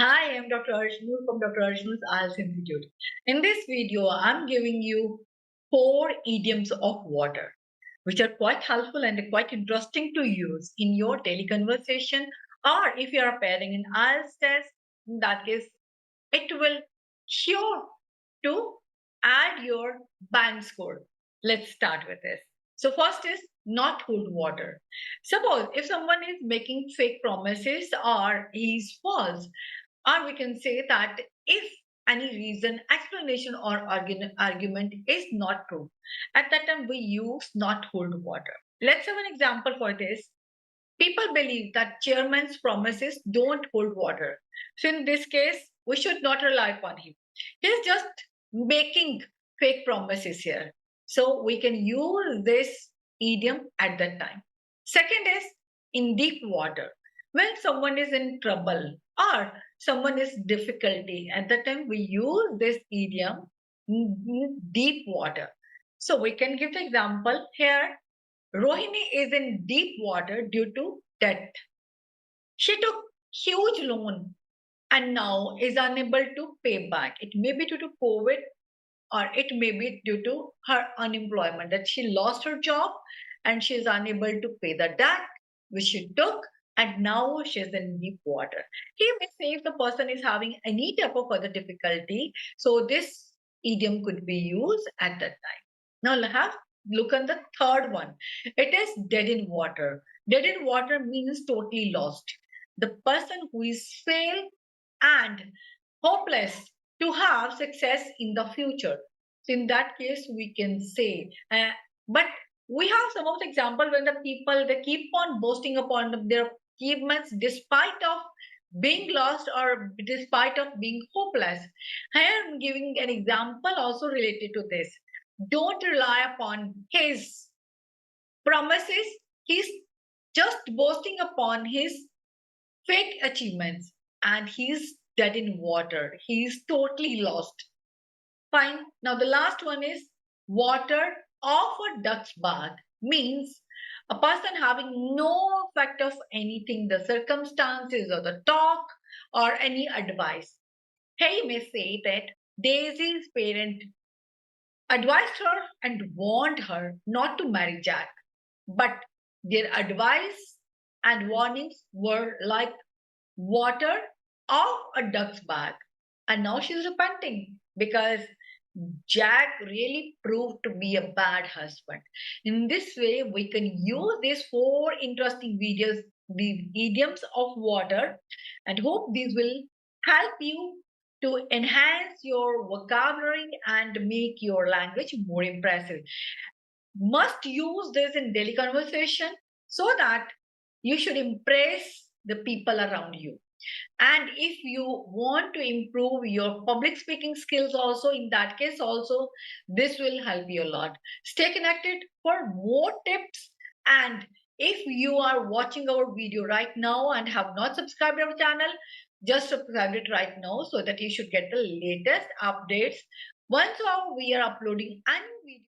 Hi, I'm Dr. Arjun from Dr. Arjun's IELTS Institute. In this video, I'm giving you 4 idioms of water, which are quite helpful and quite interesting to use in your daily conversation, or if you are appearing in IELTS test, in that case, it will sure to add your band score. Let's start with this. So first is not hold water. Suppose if someone is making fake promises or he's false, or we can say that if any reason, explanation, or argument is not true, at that time we use not hold water. Let's have an example for this. People believe that chairman's promises don't hold water. So in this case, we should not rely upon him. He's just making fake promises here. So we can use this idiom at that time. Second is in deep water. When someone is in trouble or someone is difficulty, at that time we use this idiom deep water. So we can give the example here. Rohini is in deep water due to debt. She took huge loan and now is unable to pay back. It may be due to COVID or it may be due to her unemployment, that she lost her job and she is unable to pay the debt which she took, and now she is in deep water. He may say if the person is having any type of other difficulty, so this idiom could be used at that time. Now look at the third one. It is dead in water. Dead in water means totally lost. The person who is failed and hopeless to have success in the future. So in that case, we can say, but we have some of the example when the people they keep on boasting upon their achievements despite of being lost or despite of being hopeless. I am giving an example also related to this. Don't rely upon his promises. He's just boasting upon his fake achievements and he's dead in water. He's totally lost. Fine. Now the last one is water off a duck's back means a person having no effect of anything, the circumstances or the talk or any advice. Hey may say that Daisy's parent advised her and warned her not to marry Jack, but their advice and warnings were like water off a duck's back. And now she's repenting because Jack really proved to be a bad husband. In this way, we can use these 4 interesting videos, these idioms of water, and hope these will help you to enhance your vocabulary and make your language more impressive. Must use this in daily conversation so that you should impress the people around you. And if you want to improve your public speaking skills also, in that case also, this will help you a lot. Stay connected for more tips. And if you are watching our video right now and have not subscribed our channel, just subscribe it right now so that you should get the latest updates once we are uploading a new video.